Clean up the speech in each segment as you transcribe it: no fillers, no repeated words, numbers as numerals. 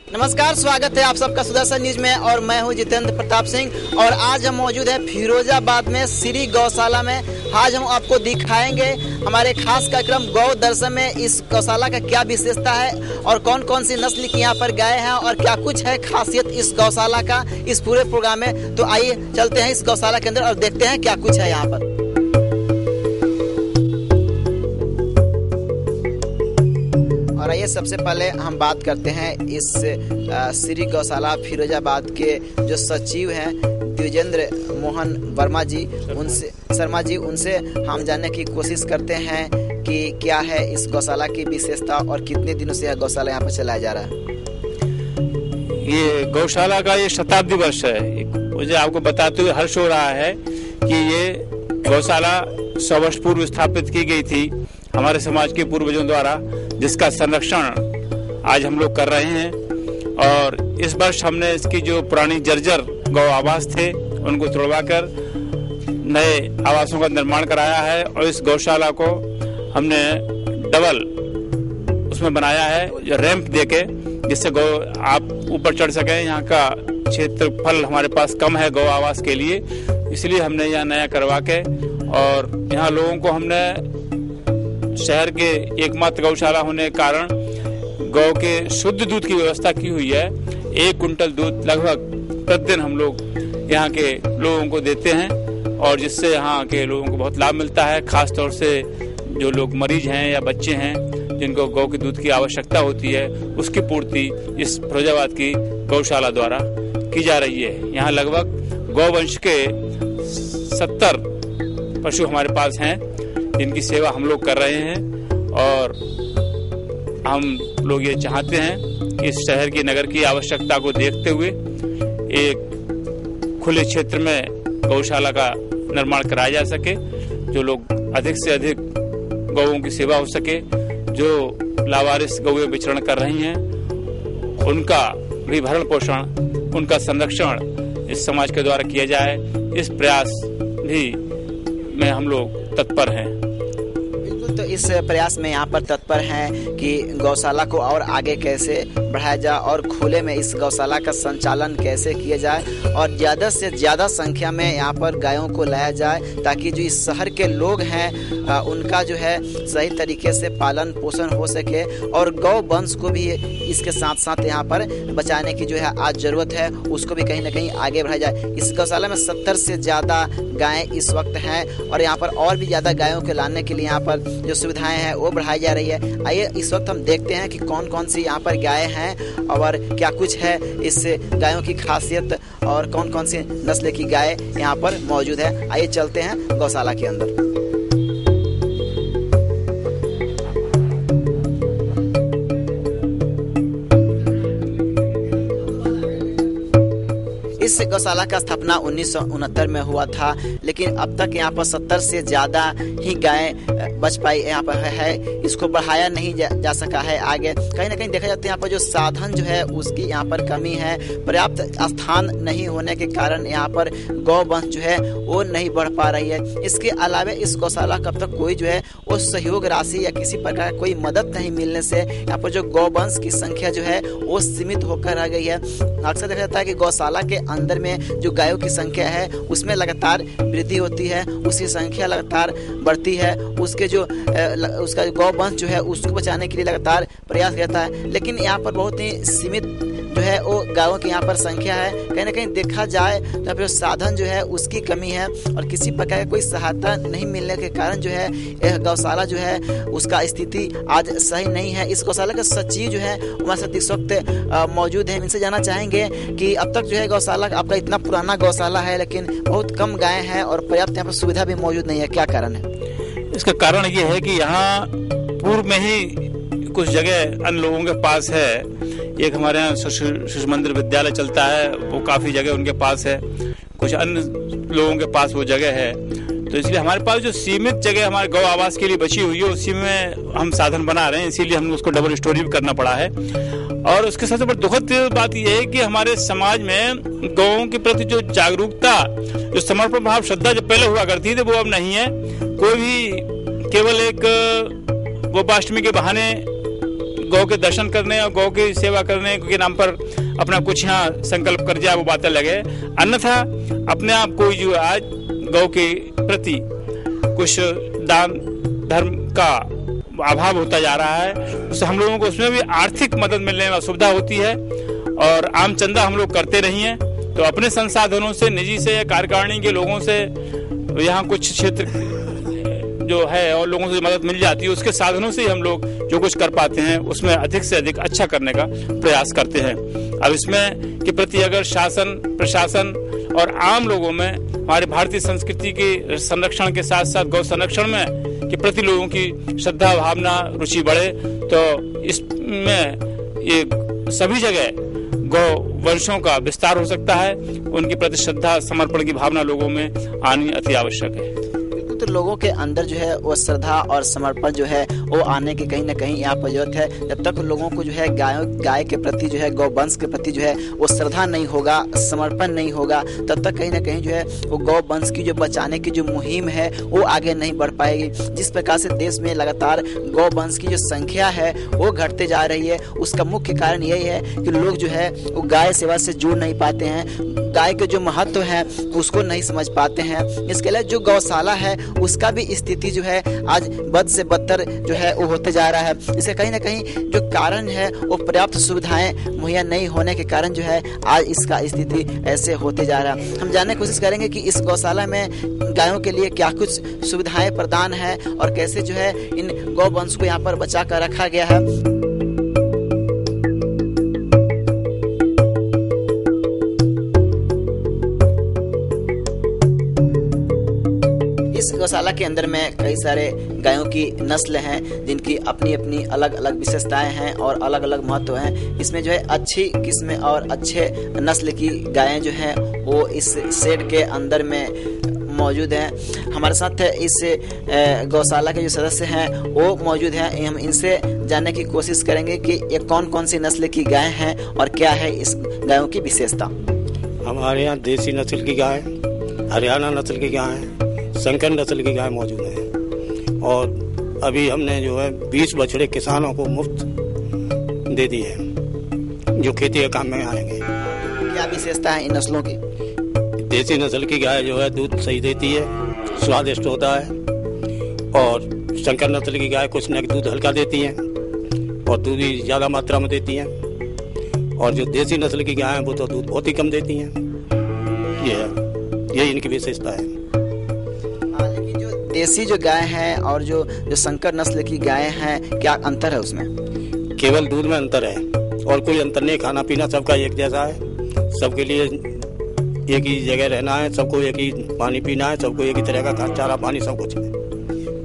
नमस्कार, स्वागत है आप सबका सुदर्शन न्यूज में और मैं हूं जितेंद्र प्रताप सिंह। और आज हम मौजूद हैं फिरोजाबाद में श्री गौशाला में। आज हम आपको दिखाएंगे हमारे खास कार्यक्रम गौ दर्शन में इस गौशाला का क्या विशेषता है और कौन कौन सी नस्ल की यहाँ पर गाय हैं और क्या कुछ है खासियत इस गौशाला का इस पूरे प्रोग्राम में। तो आइए चलते हैं इस गौशाला के अंदर और देखते हैं क्या कुछ है यहाँ पर। और आइए सबसे पहले हम बात करते हैं इस श्री गौशाला फिरोजाबाद के जो सचिव हैं द्विजेंद्र मोहन वर्मा जी, उनसे हम जानने की कोशिश करते हैं कि क्या है इस गौशाला की विशेषता और कितने दिनों से यह गौशाला यहाँ पर चलाया जा रहा है। ये गौशाला का ये शताब्दी वर्ष है। मुझे आपको बताते हुए हर्ष हो रहा है कि ये गौशाला 100 वर्ष पूर्व स्थापित की गई थी हमारे समाज के पूर्वजों द्वारा, जिसका संरक्षण आज हम लोग कर रहे हैं। और इस वर्ष हमने इसकी जो पुरानी जर्जर गौ आवास थे उनको तोड़वाकर नए आवासों का निर्माण कराया है और इस गौशाला को हमने डबल उसमें बनाया है, जो रैंप देके, जिससे गौ आप ऊपर चढ़ सकें। यहाँ का क्षेत्रफल हमारे पास कम है गौ आवास के लिए, इसलिए हमने यहाँ नया करवा के और यहाँ लोगों को हमने शहर के एकमात्र गौशाला होने के कारण गौ के शुद्ध दूध की व्यवस्था की हुई है। 1 कुंटल दूध लगभग प्रतिदिन हम लोग यहाँ के लोगों को देते हैं और जिससे यहाँ के लोगों को बहुत लाभ मिलता है। खास तौर से जो लोग मरीज हैं या बच्चे हैं जिनको गौ के दूध की आवश्यकता होती है, उसकी पूर्ति इस फिरोजाबाद की गौशाला द्वारा की जा रही है। यहाँ लगभग गौवंश के 70 पशु हमारे पास हैं जिनकी सेवा हम लोग कर रहे हैं। और हम लोग ये चाहते हैं कि इस शहर की नगर की आवश्यकता को देखते हुए एक खुले क्षेत्र में गौशाला का निर्माण कराया जा सके, जो लोग अधिक से अधिक गौओं की सेवा हो सके। जो लावारिस गौएं विचरण कर रही हैं उनका भी भरण पोषण, उनका संरक्षण इस समाज के द्वारा किया जाए, इस प्रयास भी में हम लोग तत्पर हैं। तो इस प्रयास में यहाँ पर तत्पर हैं कि गौशाला को और आगे कैसे बढ़ाया जाए और खुले में इस गौशाला का संचालन कैसे किया जाए और ज़्यादा से ज़्यादा संख्या में यहाँ पर गायों को लाया जाए, ताकि जो इस शहर के लोग हैं उनका जो है सही तरीके से पालन पोषण हो सके और गौ वंश को भी इसके साथ साथ यहाँ पर बचाने की जो है आज ज़रूरत है, उसको भी कहीं ना कहीं आगे बढ़ाया जाए। इस गौशाला में 70 से ज़्यादा गायें इस वक्त हैं और यहाँ पर और भी ज़्यादा गायों के लाने के लिए यहाँ पर जो सुविधाएं हैं वो बढ़ाई जा रही है। आइए इस वक्त हम देखते हैं कि कौन कौन सी यहाँ पर गायें हैं और क्या कुछ है इस गायों की खासियत और कौन कौन सी नस्ल की गाय यहाँ पर मौजूद है। आइए चलते हैं गौशाला के अंदर। इस गौशाला का स्थापना 1969 में हुआ था, लेकिन अब तक यहाँ पर 70 से ज़्यादा ही गायें बच पाई यहाँ पर है। इसको बढ़ाया नहीं जा सका है आगे। कहीं ना कहीं देखा जाता है यहाँ पर जो साधन जो है उसकी यहाँ पर कमी है। पर्याप्त स्थान नहीं होने के कारण यहाँ पर गौ वंश जो है वो नहीं बढ़ पा रही है। इसके अलावा इस गौशाला का अब तक कोई जो है वो सहयोग राशि या किसी प्रकार कोई मदद नहीं मिलने से यहाँ पर जो गौ वंश की संख्या जो है वो सीमित होकर रह गई है। अक्सर देखा जाता है कि गौशाला के अंदर में जो गायों की संख्या है उसमें लगातार वृद्धि होती है, उसकी संख्या लगातार बढ़ती है, उसके जो उसका गौ वंश जो है उसको बचाने के लिए लगातार प्रयास करता है। लेकिन यहाँ पर बहुत ही सीमित जो है वो गायों की यहाँ पर संख्या है। कहीं ना कहीं देखा जाए तो फिर साधन जो है उसकी कमी है और किसी प्रकार की कोई सहायता नहीं मिलने के कारण जो है यह गौशाला जो है उसका स्थिति आज सही नहीं है। इस गौशाला के सचिव जो है हमारे साथ इस वक्त मौजूद है। इनसे जानना चाहेंगे कि अब तक जो है गौशाला आपका इतना पुराना गौशाला है लेकिन बहुत कम गायें हैं और पर्याप्त यहाँ पर सुविधा भी मौजूद नहीं है, क्या कारण है? इसका कारण ये है कि यहाँ पूर्व में ही कुछ जगह अन्य लोगों के पास है। एक हमारे यहाँ शिशु मंदिर विद्यालय चलता है, वो काफ़ी जगह उनके पास है, कुछ अन्य लोगों के पास वो जगह है। तो इसलिए हमारे पास जो सीमित जगह हमारे गौ आवास के लिए बची हुई है उसी में हम साधन बना रहे हैं, इसीलिए हमने उसको डबल स्टोरी भी करना पड़ा है। और उसके साथ बड़ी दुखद बात यह है कि हमारे समाज में गौओं के प्रति जो जागरूकता, जो समर्पण भाव, श्रद्धा जो पहले हुआ करती थी वो अब नहीं है। कोई भी केवल एक गोपाष्टमी के बहाने गौ के दर्शन करने और गौ की सेवा करने के नाम पर अपना कुछ यहाँ संकल्प कर जाए वो बातें लगे, अन्यथा अपने आप को जो आज गौ के प्रति कुछ दान धर्म का अभाव होता जा रहा है, उससे हम लोगों को उसमें भी आर्थिक मदद मिलने में सुविधा होती है और आम चंदा हम लोग करते नहीं हैं। तो अपने संसाधनों से, निजी से या कार्यकारिणी के लोगों से यहाँ कुछ क्षेत्र जो है और लोगों से मदद मिल जाती है, उसके साधनों से ही हम लोग जो कुछ कर पाते हैं उसमें अधिक से अधिक अच्छा करने का प्रयास करते हैं। अब इसमें के प्रति अगर शासन, प्रशासन और आम लोगों में हमारी भारतीय संस्कृति के संरक्षण के साथ साथ गौ संरक्षण में के प्रति लोगों की श्रद्धा भावना रुचि बढ़े तो इसमें ये सभी जगह गौ वंशों का विस्तार हो सकता है। उनके प्रति श्रद्धा समर्पण की भावना लोगों में आनी अति आवश्यक है। तो लोगों के अंदर जो है वो श्रद्धा और समर्पण जो है वो आने की कहीं ना कहीं यहाँ पर जरूरत है। जब तक लोगों को जो है गाय के प्रति जो है, गौ वंश के प्रति जो है वो श्रद्धा नहीं होगा, समर्पण नहीं होगा, तब तक कहीं ना कहीं जो है वो गौ वंश की जो बचाने की जो मुहिम है वो आगे नहीं बढ़ पाएगी। जिस प्रकार से देश में लगातार गौ वंश की जो संख्या है वो घटते जा रही है, उसका मुख्य कारण यही है कि लोग जो है वो गाय सेवा से जुड़ नहीं पाते हैं, गाय के जो महत्व है उसको नहीं समझ पाते हैं। इसके लिए जो गौशाला है उसका भी स्थिति जो है आज बद से बदतर जो है वो होते जा रहा है। इसके कहीं ना कहीं जो कारण है वो पर्याप्त सुविधाएं मुहैया नहीं होने के कारण जो है आज इसका स्थिति ऐसे होते जा रहा है। हम जानने की कोशिश करेंगे कि इस गौशाला में गायों के लिए क्या कुछ सुविधाएं प्रदान है और कैसे जो है इन गौ वंश को यहाँ पर बचा कर रखा गया है। इस गौशाला के अंदर में कई सारे गायों की नस्ल हैं जिनकी अपनी अपनी अलग अलग विशेषताएं हैं और अलग अलग महत्व हैं। इसमें जो है अच्छी किस्म और अच्छे नस्ल की गायें जो हैं वो इस शेड के अंदर में मौजूद हैं। हमारे साथ इस गौशाला के जो सदस्य हैं वो मौजूद हैं। हम इनसे जानने की कोशिश करेंगे कि ये कौन कौन सी नस्ल की गायें हैं और क्या है इस गायों की विशेषता। हमारे यहाँ देसी नस्ल की गाय, हरियाणा नस्ल की गाय, शंकर नस्ल की गाय मौजूद है और अभी हमने जो है 20 बछड़े किसानों को मुफ्त दे दी है जो खेती के काम में आएंगे। क्या विशेषता है इन नस्लों की? देसी नस्ल की गाय जो है दूध सही देती है, स्वादिष्ट होता है और शंकर नस्ल की गाय कुछ न दूध हल्का देती हैं और दूध भी ज़्यादा मात्रा में देती हैं और जो देसी नस्ल की गाय हैं वो तो दूध बहुत ही कम देती हैं। ये इनकी विशेषता है। लेकिन जो देसी जो गाय है और जो शंकर नस्ल की गाय हैं क्या अंतर है उसमें? केवल दूध में अंतर है और कोई अंतर नहीं। खाना पीना सबका एक जैसा है, सबके लिए एक ही जगह रहना है, सबको एक ही पानी पीना है, सबको एक ही तरह का चारा पानी सब कुछ है।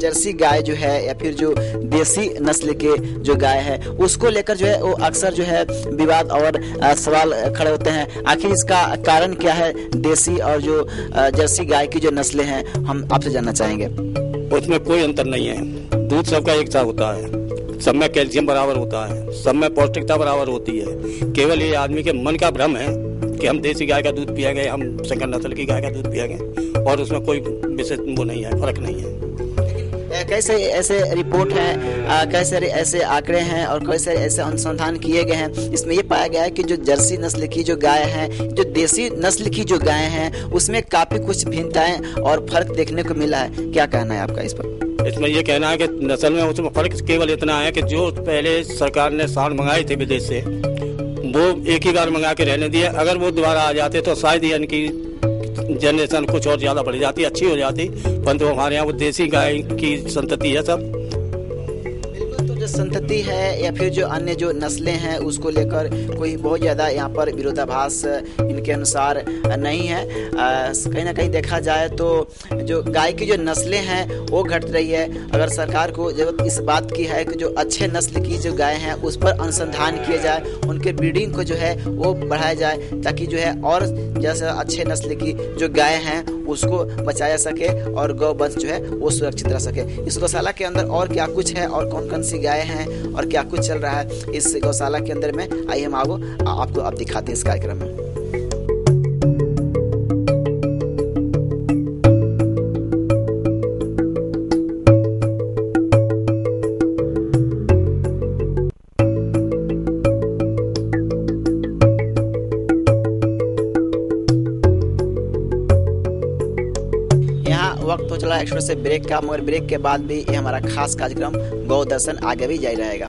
जर्सी गाय जो है या फिर जो देसी नस्ल के जो गाय है उसको लेकर जो है वो अक्सर जो है विवाद और सवाल खड़े होते हैं। आखिर इसका कारण क्या है? देसी और जो जर्सी गाय की जो नस्लें हैं हम आपसे जानना चाहेंगे। उसमें कोई अंतर नहीं है, दूध सबका एक सा होता है, सब में कैल्शियम बराबर होता है, सब में पौष्टिकता बराबर होती है। केवल ये आदमी के मन का भ्रम है कि हम देसी गाय का दूध पिएंगे, हम शंकर नस्ल की गाय का दूध पिएंगे और उसमें कोई विशेष वो नहीं है, फर्क नहीं है। कैसे ऐसे रिपोर्ट हैं, कैसे ऐसे आंकड़े हैं और कैसे ऐसे अनुसंधान किए गए हैं। इसमें ये पाया गया है कि जो जर्सी नस्ल की जो गाय हैं, जो देसी नस्ल की जो गाय हैं उसमें काफी कुछ भिन्नताएं और फर्क देखने को मिला है। क्या कहना है आपका इस पर? इसमें ये कहना है कि नस्ल में उसमें फर्क केवल इतना है कि जो पहले सरकार ने सांड मंगाए थे विदेश से वो एक ही बार मंगा के रहने दिए। अगर वो दोबारा आ जाते तो शायद यानी कि जनरेशन कुछ और ज्यादा बढ़ जाती, अच्छी हो जाती, परंतु हमारे यहाँ वो देसी गाय की संतति है सब। बिल्कुल, तो जो संतति है या फिर जो अन्य जो नस्लें हैं उसको लेकर कोई बहुत ज्यादा यहाँ पर विरोधाभास इनके अनुसार नहीं है। कहीं ना कहीं देखा जाए तो जो गाय की जो नस्लें हैं वो घट रही है। अगर सरकार को जरूरत इस बात की है कि जो अच्छे नस्ल की जो गाय हैं उस पर अनुसंधान किया जाए, उनके ब्रीडिंग को जो है वो बढ़ाया जाए ताकि जो है और जैसे अच्छे नस्ल की जो गाय हैं उसको बचाया सके और गौ वंश जो है वो सुरक्षित रह सके। इस गौशाला के अंदर और क्या कुछ है और कौन कौन सी गायें हैं और क्या कुछ चल रहा है इस गौशाला के अंदर में, आइए हम आपको अब दिखाते हैं इस कार्यक्रम में। वक्त हो चला एक छोटे से ब्रेक का, मगर ब्रेक के बाद भी ये हमारा खास कार्यक्रम गौ दर्शन आगे भी जारी रहेगा।